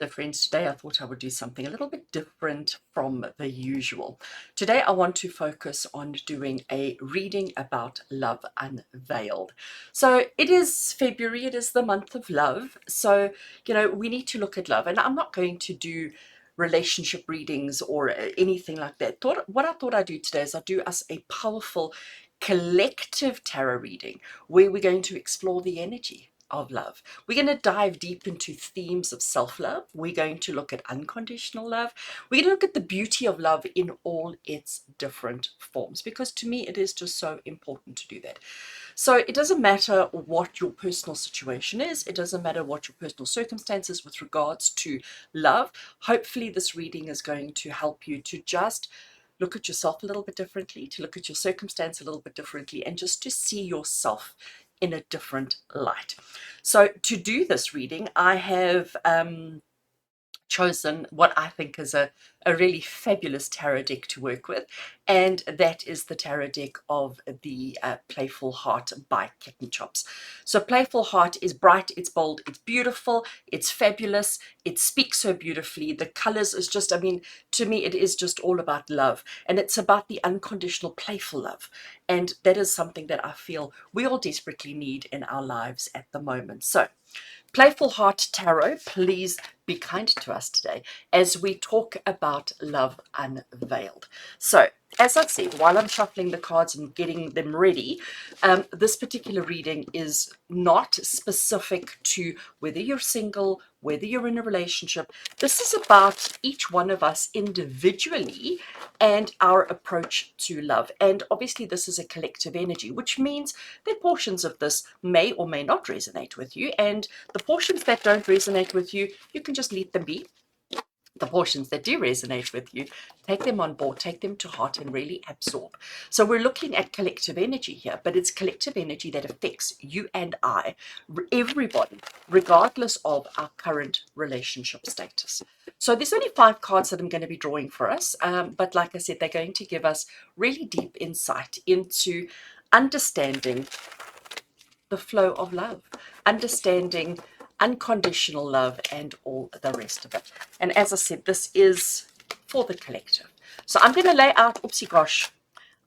So friends, today I thought I would do something a little bit different from the usual. Today I want to focus on doing a reading about love unveiled. So it is February, it is the month of love. So, we need to look at love, and I'm not going to do relationship readings or anything like that. What I thought I'd do today is I'd do us a powerful collective tarot reading where we're going to explore the energy of love. We're going to dive deep into themes of self-love. We're going to look at unconditional love. We're going to look at the beauty of love in all its different forms, because to me it is just so important to do that. So it doesn't matter what your personal situation is. It doesn't matter what your personal circumstances with regards to love. Hopefully this reading is going to help you to just look at yourself a little bit differently, to look at your circumstance a little bit differently, and just to see yourself in a different light. So to do this reading, I have chosen what I think is a really fabulous tarot deck to work with, and that is the tarot deck of the Playful Heart by Kitten Chops. So Playful Heart is bright, it's bold, it's beautiful, it's fabulous, it speaks so beautifully. The colors is just, to me it is just all about love, and it's about the unconditional playful love, and that is something that I feel we all desperately need in our lives at the moment. So Playful Heart Tarot, please be kind to us today as we talk about love unveiled. So, as I said, while I'm shuffling the cards and getting them ready, this particular reading is not specific to whether you're single, whether you're in a relationship. This is about each one of us individually and our approach to love. And obviously this is a collective energy, which means that portions of this may or may not resonate with you, and the portions that don't resonate with you, you can just let them be. The portions that do resonate with you, take them on board, take them to heart, and really absorb. So we're looking at collective energy here, but it's collective energy that affects you and I, everybody, regardless of our current relationship status. So there's only 5 cards that I'm going to be drawing for us, but like I said, they're going to give us really deep insight into understanding the flow of love, understanding unconditional love, and all the rest of it. And as I said, this is for the collective. So I'm going to lay out, oopsie gosh,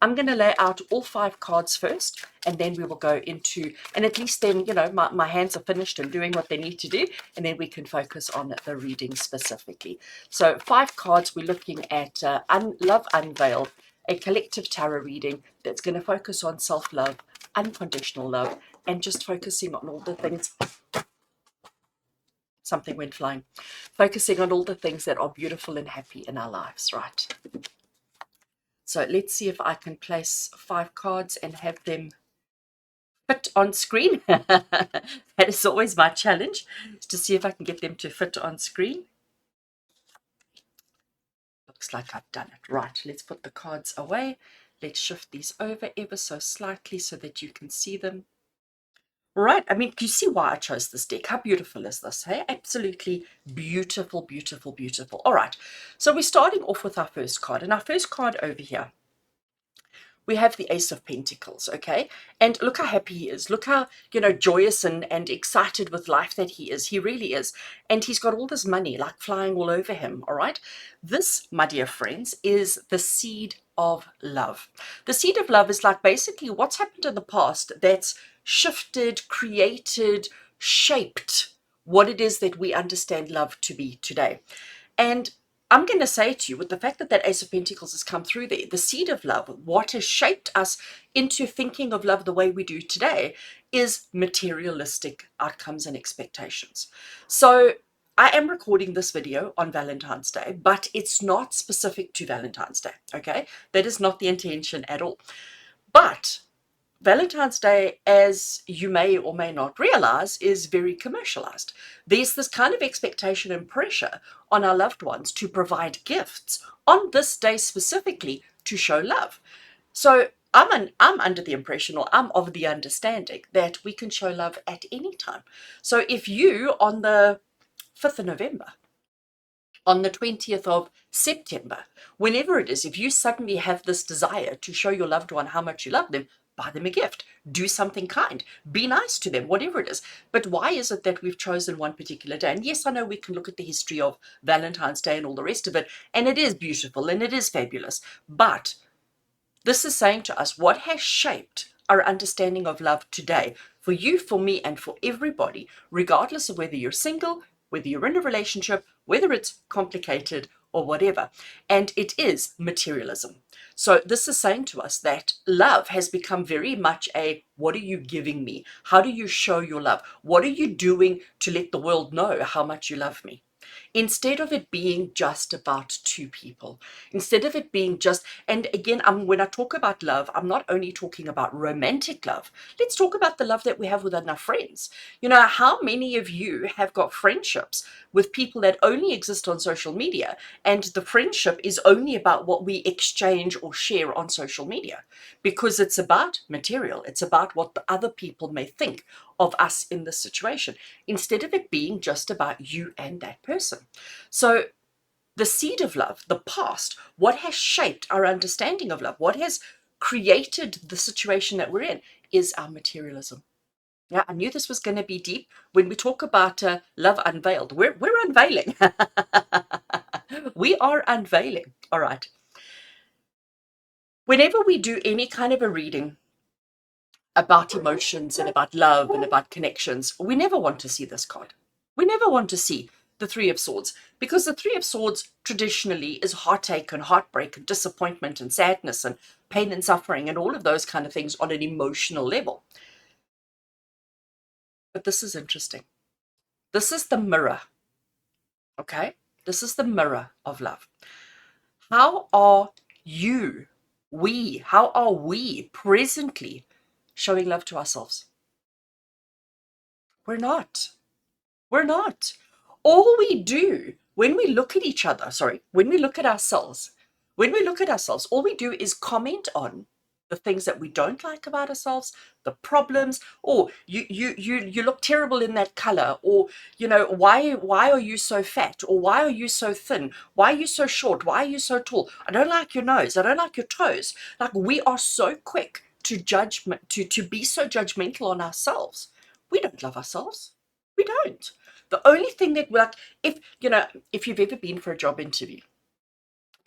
I'm going to lay out all 5 cards first, and then we will go into, and at least then, my hands are finished and doing what they need to do, and then we can focus on the reading specifically. So 5 cards, we're looking at Love Unveiled, a collective tarot reading that's going to focus on self-love, unconditional love, and just focusing on all the things, something went flying, focusing on all the things that are beautiful and happy in our lives, right? So let's see if I can place 5 cards and have them fit on screen. That is always my challenge, is to see if I can get them to fit on screen. Looks like I've done it. Right, let's put the cards away. Let's shift these over ever so slightly so that you can see them. Right, you see why I chose this deck. How beautiful is this, hey? Absolutely beautiful, beautiful, beautiful. All right, so we're starting off with our first card. And our first card over here, we have the Ace of Pentacles, okay? And look how happy he is. Look how, joyous and excited with life that he is. He really is. And he's got all this money, like flying all over him, all right? This, my dear friends, is the seed of love. The seed of love is like basically what's happened in the past that's shifted, created, shaped what it is that we understand love to be today. And I'm going to say to you, with the fact that that Ace of Pentacles has come through there, the seed of love, what has shaped us into thinking of love the way we do today, is materialistic outcomes and expectations. So I am recording this video on Valentine's Day, but it's not specific to Valentine's Day, okay? That is not the intention at all. But Valentine's Day, as you may or may not realize, is very commercialized. There's this kind of expectation and pressure on our loved ones to provide gifts on this day specifically to show love. So I'm under the impression, or I'm of the understanding, that we can show love at any time. So if you, on the 5th of November, on the 20th of September, whenever it is, if you suddenly have this desire to show your loved one how much you love them, buy them a gift, do something kind, be nice to them, whatever it is. But why is it that we've chosen one particular day? And yes, I know we can look at the history of Valentine's Day and all the rest of it, and it is beautiful and it is fabulous. But this is saying to us what has shaped our understanding of love today, for you, for me, and for everybody, regardless of whether you're single, whether you're in a relationship, whether it's complicated or whatever. And it is materialism. So this is saying to us that love has become very much a, what are you giving me? How do you show your love? What are you doing to let the world know how much you love me? Instead of it being just about two people, instead of it being just, and again, when I talk about love, I'm not only talking about romantic love. Let's talk about the love that we have with our friends. You know, how many of you have got friendships with people that only exist on social media, and the friendship is only about what we exchange or share on social media, because it's about material, it's about what the other people may think of us in this situation, instead of it being just about you and that person. So the seed of love, the past, what has shaped our understanding of love, what has created the situation that we're in, is our materialism. Yeah, I knew this was going to be deep. When we talk about love unveiled, we're unveiling. We are unveiling. All right. Whenever we do any kind of a reading about emotions and about love and about connections, we never want to see this card. We never want to see the Three of Swords, because the Three of Swords traditionally is heartache and heartbreak and disappointment and sadness and pain and suffering and all of those kind of things on an emotional level. But this is interesting. This is the mirror, okay? This is the mirror of love. How are how are we presently showing love to ourselves? We're not. We're not. All we do when we look at each other, when we look at ourselves, all we do is comment on the things that we don't like about ourselves, the problems, or you look terrible in that color, or you know, why are you so fat, or why are you so thin, why are you so short, why are you so tall, I don't like your nose, I don't like your toes. Like, we are so quick to to be so judgmental on ourselves. We don't love ourselves. We don't. The only thing that, like, if you know, if you've ever been for a job interview,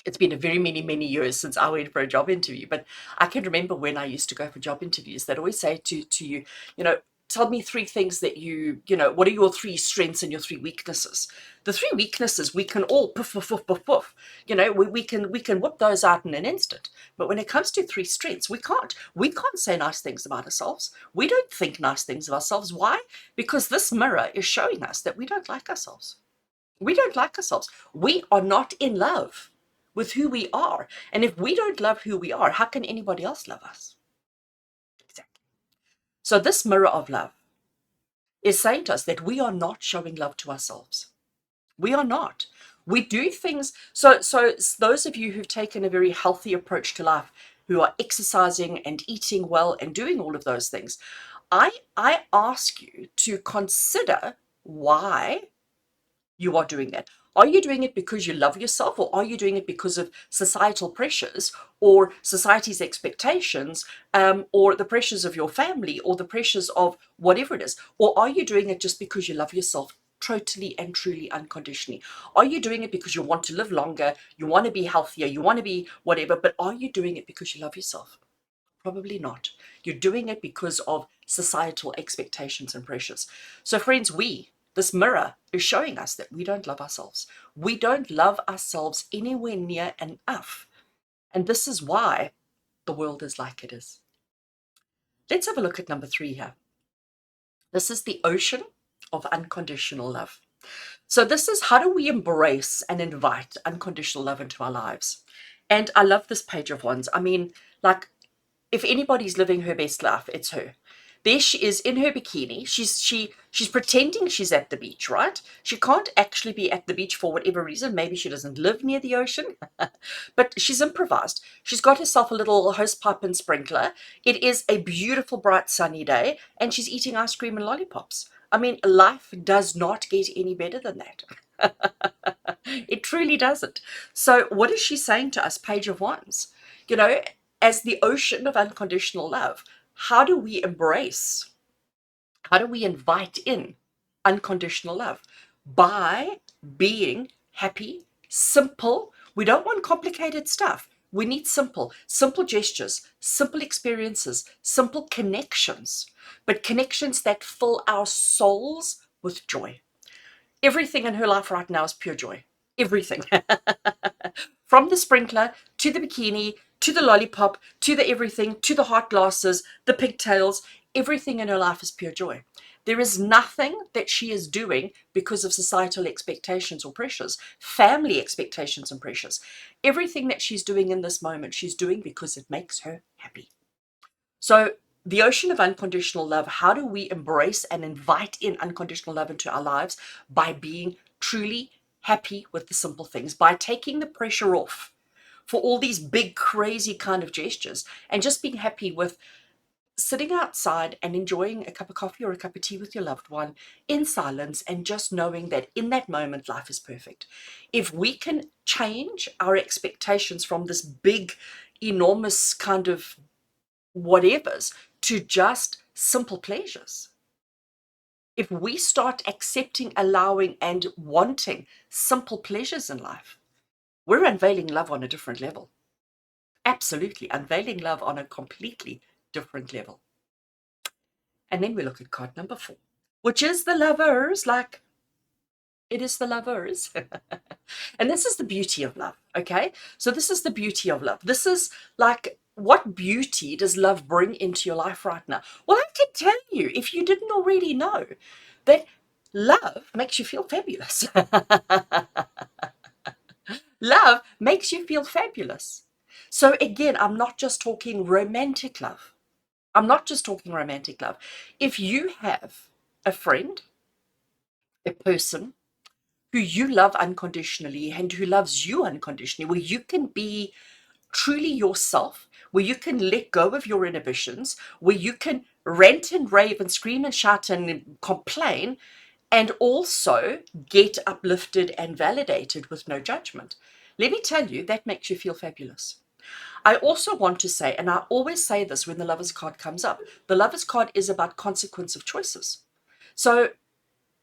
it's been a very many years since I went for a job interview, but I can remember when I used to go for job interviews, they'd always say to you, you know, tell me three things that you know, what are your three strengths and your three weaknesses? The three weaknesses, we can all poof, poof, poof, poof, poof. You know, we can whip those out in an instant. But when it comes to three strengths, we can't. We can't say nice things about ourselves. We don't think nice things of ourselves. Why? Because this mirror is showing us that we don't like ourselves. We don't like ourselves. We are not in love with who we are. And if we don't love who we are, how can anybody else love us? Exactly. So this mirror of love is saying to us that we are not showing love to ourselves. We are not. We do things. So those of you who've taken a very healthy approach to life, who are exercising and eating well and doing all of those things, I ask you to consider why you are doing that. Are you doing it because you love yourself, or are you doing it because of societal pressures or society's expectations, or the pressures of your family, or the pressures of whatever it is? Or are you doing it just because you love yourself totally and truly unconditionally? Are you doing it because you want to live longer, you want to be healthier, you want to be whatever, but are you doing it because you love yourself? Probably not. You're doing it because of societal expectations and pressures. So friends, this mirror is showing us that we don't love ourselves. We don't love ourselves anywhere near enough. And this is why the world is like it is. Let's have a look at number 3 here. This is the ocean of unconditional love. So this is, how do we embrace and invite unconditional love into our lives? And I love this page of wands. I mean, like, if anybody's living her best life, it's her. There she is in her bikini. She's pretending she's at the beach, right? She can't actually be at the beach for whatever reason. Maybe she doesn't live near the ocean, but she's improvised. She's got herself a little hosepipe and sprinkler. It is a beautiful, bright, sunny day, and she's eating ice cream and lollipops. I mean, life does not get any better than that. It truly doesn't. So what is she saying to us, Page of Wands? You know, as the ocean of unconditional love, how do we embrace, how do we invite in unconditional love? By being happy, simple. We don't want complicated stuff. We need simple, simple gestures, simple experiences, simple connections, but connections that fill our souls with joy. Everything in her life right now is pure joy. Everything. From the sprinkler to the bikini to the lollipop to the everything to the hot glasses, the pigtails, everything in her life is pure joy. There is nothing that she is doing because of societal expectations or pressures, family expectations and pressures. Everything that she's doing in this moment, she's doing because it makes her happy. So, the ocean of unconditional love, how do we embrace and invite in unconditional love into our lives? By being truly happy with the simple things, by taking the pressure off for all these big, crazy kind of gestures, and just being happy with sitting outside and enjoying a cup of coffee or a cup of tea with your loved one in silence, and just knowing that in that moment, life is perfect. If we can change our expectations from this big, enormous kind of whatevers to just simple pleasures. If we start accepting, allowing, and wanting simple pleasures in life, we're unveiling love on a different level. Absolutely, unveiling love on a completely different level. And then we look at card number 4, which is the lovers. Like, it is the lovers. And this is the beauty of love, okay? So this is the beauty of love. This is like, what beauty does love bring into your life right now? Well, I can tell you, if you didn't already know, that love makes you feel fabulous. Love makes you feel fabulous. So again, I'm not just talking romantic love. I'm not just talking romantic love. If you have a friend, a person who you love unconditionally and who loves you unconditionally, where you can be truly yourself, where you can let go of your inhibitions, where you can rant and rave and scream and shout and complain, and also get uplifted and validated with no judgment. Let me tell you, that makes you feel fabulous. I also want to say, and I always say this when the Lover's card comes up, the Lover's card is about consequence of choices. So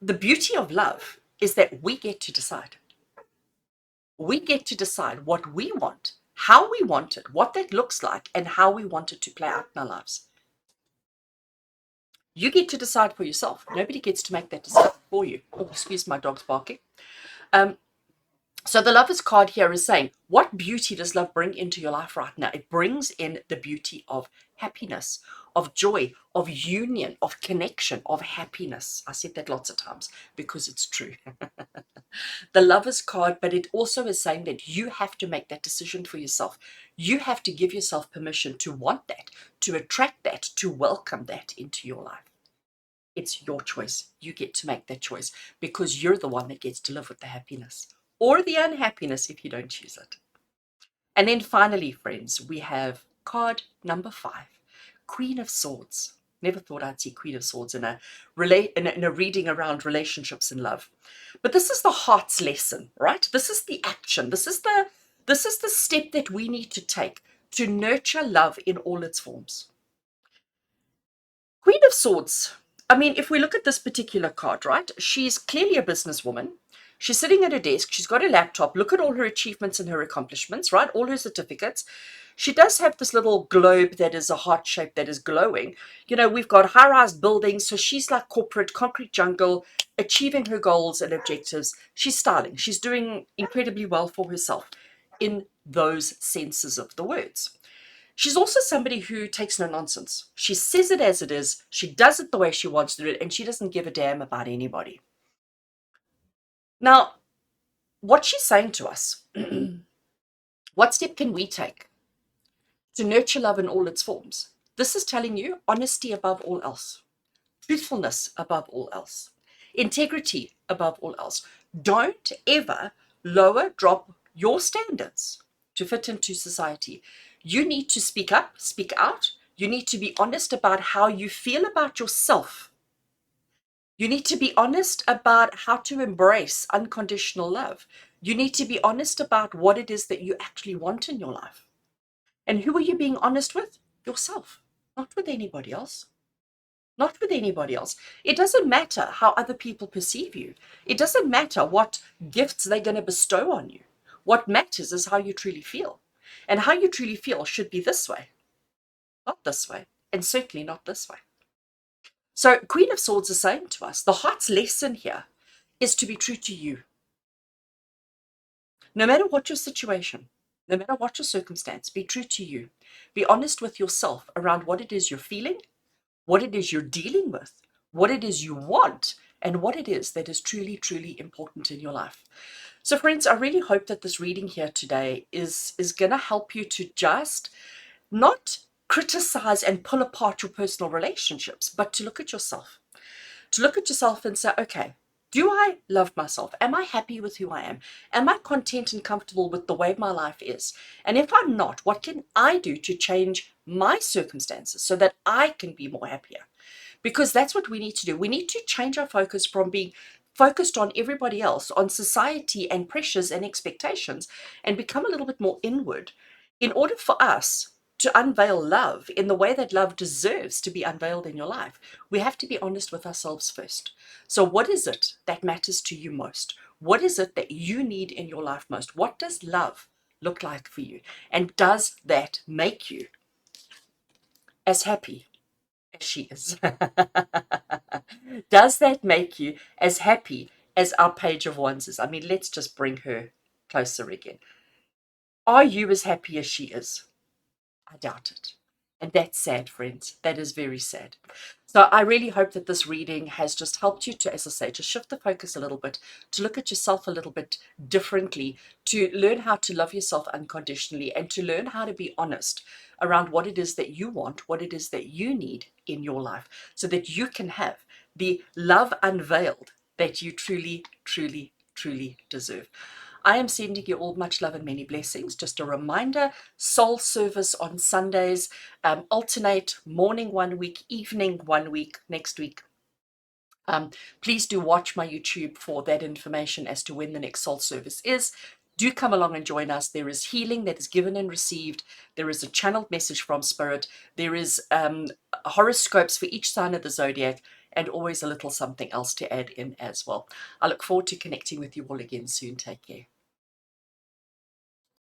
the beauty of love is that we get to decide. We get to decide what we want, how we want it, what that looks like, and how we want it to play out in our lives. You get to decide for yourself. Nobody gets to make that decision for you. Oh, excuse my dog's barking. So the Lover's card here is saying, what beauty does love bring into your life right now? It brings in the beauty of happiness, of joy, of union, of connection, of happiness. I said that lots of times because it's true. The Lover's card, but it also is saying that you have to make that decision for yourself. You have to give yourself permission to want that, to attract that, to welcome that into your life. It's your choice. You get to make that choice because you're the one that gets to live with the happiness or the unhappiness if you don't choose it. And then finally, friends, we have card number 5, Queen of Swords. Never thought I'd see Queen of Swords in a reading around relationships and love. But this is the heart's lesson, right? This is the action. This is the step that we need to take to nurture love in all its forms. Queen of Swords. I mean, if we look at this particular card, right? She's clearly a businesswoman. She's sitting at her desk. She's got a laptop. Look at all her achievements and her accomplishments, right? All her certificates. She does have this little globe that is a heart shape that is glowing. You know, we've got high-rise buildings. So she's like corporate concrete jungle, achieving her goals and objectives. She's styling. She's doing incredibly well for herself in those senses of the words. She's also somebody who takes no nonsense. She says it as it is. She does it the way she wants to do it, and she doesn't give a damn about anybody. Now, what she's saying to us, what step can we take to nurture love in all its forms? This is telling you honesty above all else, truthfulness above all else, integrity above all else. Don't ever drop your standards to fit into society. You need to speak up, speak out. You need to be honest about how you feel about yourself. You need to be honest about how to embrace unconditional love. You need to be honest about what it is that you actually want in your life. And who are you being honest with? Yourself. not with anybody else. Not with anybody else. It doesn't matter how other people perceive you. It doesn't matter what gifts they're going to bestow on you. What matters is how you truly feel. And how you truly feel should be this way, not this way, and certainly not this way. So, Queen of Swords is saying to us the heart's lesson here is to be true to you. No matter what your situation, no matter what your circumstance, be true to you. Be honest with yourself around what it is you're feeling, what it is you're dealing with, what it is you want, and what it is that is truly, truly important in your life. So, friends, I really hope that this reading here today is going to help you to just not criticize and pull apart your personal relationships, but to look at yourself. To look at yourself and say, okay, do I love myself? Am I happy with who I am? Am I content and comfortable with the way my life is? And if I'm not, what can I do to change my circumstances so that I can be more happier? Because that's what we need to do. We need to change our focus from being focused on everybody else, on society and pressures and expectations, and become a little bit more inward in order for us to unveil love in the way that love deserves to be unveiled in your life. We have to be honest with ourselves first. So, what is it that matters to you most? What is it that you need in your life most? What does love look like for you? And does that make you as happy as she is? Does that make you as happy as our Page of Wands is? I mean, let's just bring her closer again. Are you as happy as she is? I doubt it. And that's sad, friends. That is very sad. So I really hope that this reading has just helped you to, as I say, to shift the focus a little bit, to look at yourself a little bit differently, to learn how to love yourself unconditionally, and to learn how to be honest around what it is that you want, what it is that you need in your life, so that you can have the love unveiled that you truly, truly, truly deserve. I am sending you all much love and many blessings. Just a reminder, soul service on Sundays, alternate morning one week, evening one week, next week. Please do watch my YouTube for that information as to when the next soul service is. Do come along and join us. There is healing that is given and received. There is a channeled message from Spirit. There is horoscopes for each sign of the zodiac, and always a little something else to add in as well. I look forward to connecting with you all again soon. Take care.